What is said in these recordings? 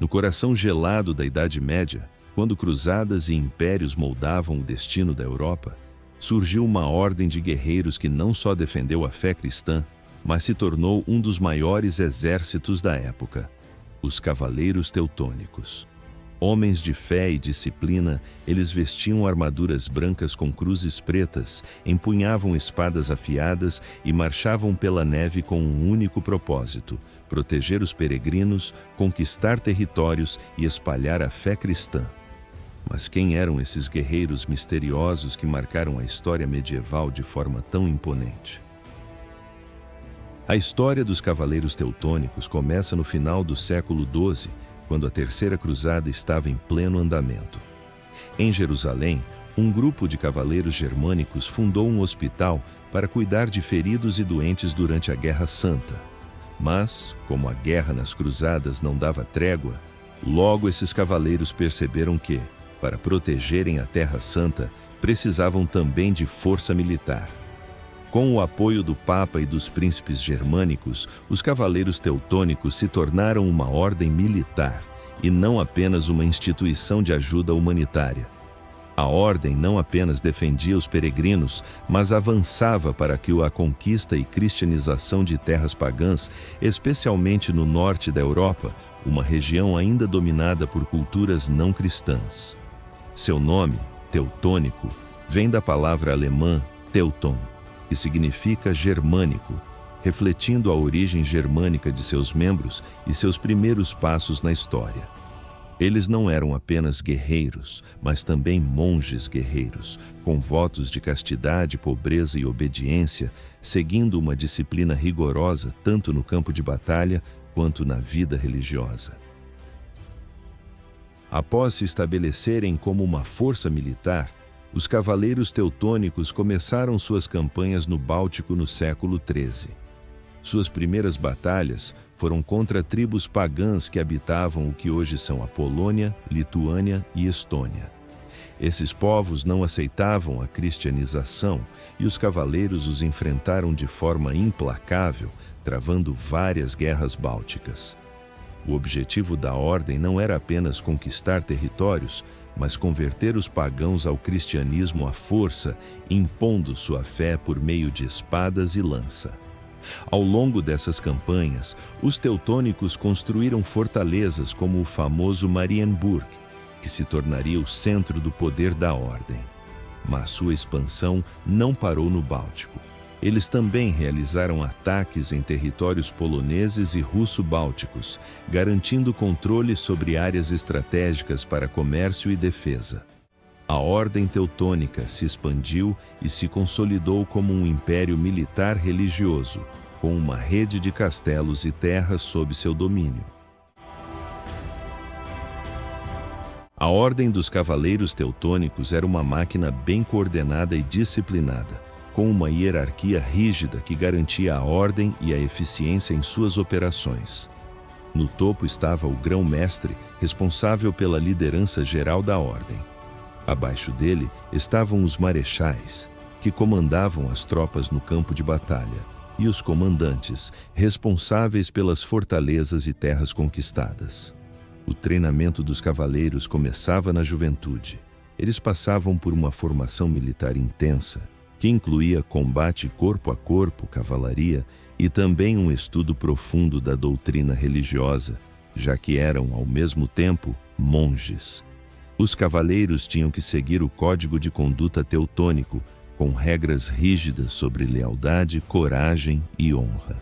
No coração gelado da Idade Média, quando cruzadas e impérios moldavam o destino da Europa, surgiu uma ordem de guerreiros que não só defendeu a fé cristã, mas se tornou um dos maiores exércitos da época, os Cavaleiros Teutônicos. Homens de fé e disciplina, eles vestiam armaduras brancas com cruzes pretas, empunhavam espadas afiadas e marchavam pela neve com um único propósito: proteger os peregrinos, conquistar territórios e espalhar a fé cristã. Mas quem eram esses guerreiros misteriosos que marcaram a história medieval de forma tão imponente? A história dos Cavaleiros Teutônicos começa no final do século XII, quando a Terceira Cruzada estava em pleno andamento. Em Jerusalém, um grupo de cavaleiros germânicos fundou um hospital para cuidar de feridos e doentes durante a Guerra Santa. Mas, como a guerra nas cruzadas não dava trégua, logo esses cavaleiros perceberam que, para protegerem a Terra Santa, precisavam também de força militar. Com o apoio do Papa e dos príncipes germânicos, os Cavaleiros Teutônicos se tornaram uma ordem militar e não apenas uma instituição de ajuda humanitária. A ordem não apenas defendia os peregrinos, mas avançava para que a conquista e cristianização de terras pagãs, especialmente no norte da Europa, uma região ainda dominada por culturas não cristãs. Seu nome, teutônico, vem da palavra alemã Teuton, que significa germânico, refletindo a origem germânica de seus membros e seus primeiros passos na história. Eles não eram apenas guerreiros, mas também monges guerreiros, com votos de castidade, pobreza e obediência, seguindo uma disciplina rigorosa tanto no campo de batalha quanto na vida religiosa. Após se estabelecerem como uma força militar, os Cavaleiros Teutônicos começaram suas campanhas no Báltico no século XIII. Suas primeiras batalhas foram contra tribos pagãs que habitavam o que hoje são a Polônia, Lituânia e Estônia. Esses povos não aceitavam a cristianização e os cavaleiros os enfrentaram de forma implacável, travando várias guerras bálticas. O objetivo da ordem não era apenas conquistar territórios, mas converter os pagãos ao cristianismo à força, impondo sua fé por meio de espadas e lança. Ao longo dessas campanhas, os teutônicos construíram fortalezas como o famoso Marienburg, que se tornaria o centro do poder da ordem. Mas sua expansão não parou no Báltico. Eles também realizaram ataques em territórios poloneses e russo-bálticos, garantindo controle sobre áreas estratégicas para comércio e defesa. A Ordem Teutônica se expandiu e se consolidou como um império militar religioso, com uma rede de castelos e terras sob seu domínio. A Ordem dos Cavaleiros Teutônicos era uma máquina bem coordenada e disciplinada, com uma hierarquia rígida que garantia a ordem e a eficiência em suas operações. No topo estava o grão-mestre, responsável pela liderança geral da ordem. Abaixo dele estavam os marechais, que comandavam as tropas no campo de batalha, e os comandantes, responsáveis pelas fortalezas e terras conquistadas. O treinamento dos cavaleiros começava na juventude. Eles passavam por uma formação militar intensa, que incluía combate corpo a corpo, cavalaria e também um estudo profundo da doutrina religiosa, já que eram, ao mesmo tempo, monges. Os cavaleiros tinham que seguir o código de conduta teutônico, com regras rígidas sobre lealdade, coragem e honra.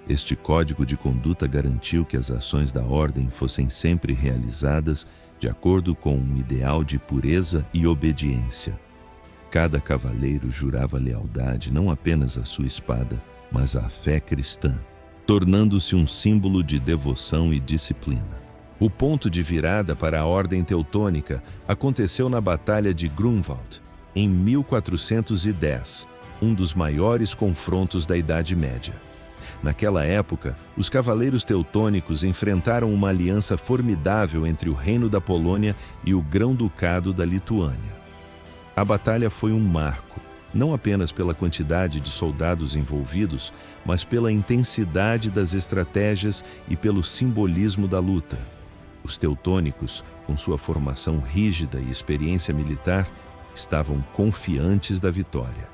Este código de conduta garantiu que as ações da ordem fossem sempre realizadas de acordo com um ideal de pureza e obediência. Cada cavaleiro jurava lealdade não apenas à sua espada, mas à fé cristã, tornando-se um símbolo de devoção e disciplina. O ponto de virada para a Ordem Teutônica aconteceu na Batalha de Grunwald, em 1410, um dos maiores confrontos da Idade Média. Naquela época, os cavaleiros teutônicos enfrentaram uma aliança formidável entre o Reino da Polônia e o Grão-Ducado da Lituânia. A batalha foi um marco, não apenas pela quantidade de soldados envolvidos, mas pela intensidade das estratégias e pelo simbolismo da luta. Os teutônicos, com sua formação rígida e experiência militar, estavam confiantes da vitória.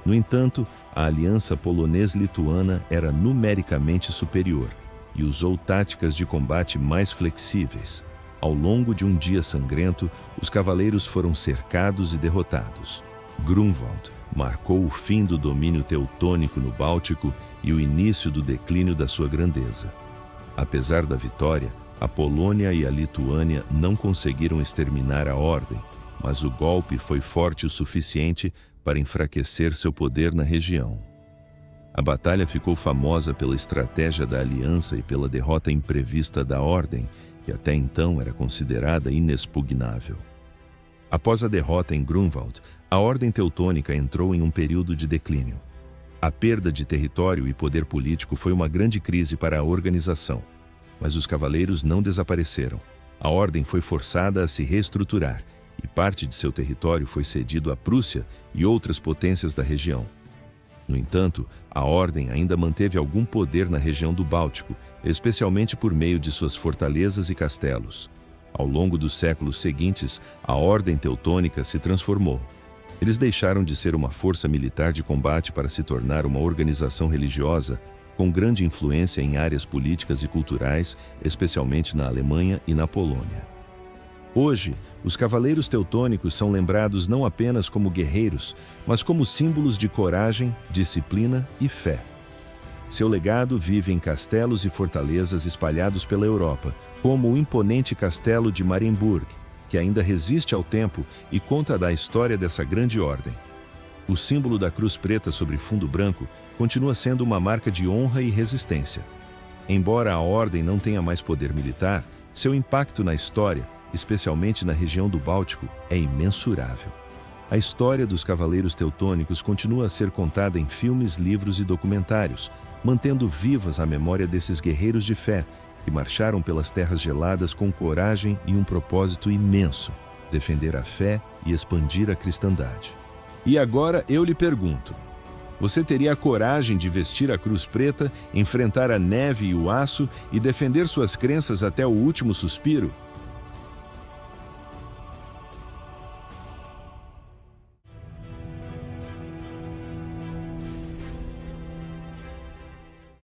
No entanto, a aliança polonês-lituana era numericamente superior e usou táticas de combate mais flexíveis. Ao longo de um dia sangrento, os cavaleiros foram cercados e derrotados. Grunwald marcou o fim do domínio teutônico no Báltico e o início do declínio da sua grandeza. Apesar da vitória, a Polônia e a Lituânia não conseguiram exterminar a Ordem, mas o golpe foi forte o suficiente para enfraquecer seu poder na região. A batalha ficou famosa pela estratégia da aliança e pela derrota imprevista da Ordem, que até então era considerada inexpugnável. Após a derrota em Grunwald, a Ordem Teutônica entrou em um período de declínio. A perda de território e poder político foi uma grande crise para a organização, mas os cavaleiros não desapareceram. A Ordem foi forçada a se reestruturar e parte de seu território foi cedido à Prússia e outras potências da região. No entanto, a Ordem ainda manteve algum poder na região do Báltico, especialmente por meio de suas fortalezas e castelos. Ao longo dos séculos seguintes, a Ordem Teutônica se transformou. Eles deixaram de ser uma força militar de combate para se tornar uma organização religiosa com grande influência em áreas políticas e culturais, especialmente na Alemanha e na Polônia. Hoje, os cavaleiros teutônicos são lembrados não apenas como guerreiros, mas como símbolos de coragem, disciplina e fé. Seu legado vive em castelos e fortalezas espalhados pela Europa, como o imponente castelo de Marienburg, que ainda resiste ao tempo e conta da história dessa grande ordem. O símbolo da cruz preta sobre fundo branco continua sendo uma marca de honra e resistência. Embora a ordem não tenha mais poder militar, seu impacto na história, especialmente na região do Báltico, é imensurável. A história dos cavaleiros teutônicos continua a ser contada em filmes, livros e documentários, mantendo vivas a memória desses guerreiros de fé que marcharam pelas terras geladas com coragem e um propósito imenso: defender a fé e expandir a cristandade. E agora eu lhe pergunto: você teria a coragem de vestir a cruz preta, enfrentar a neve e o aço e defender suas crenças até o último suspiro?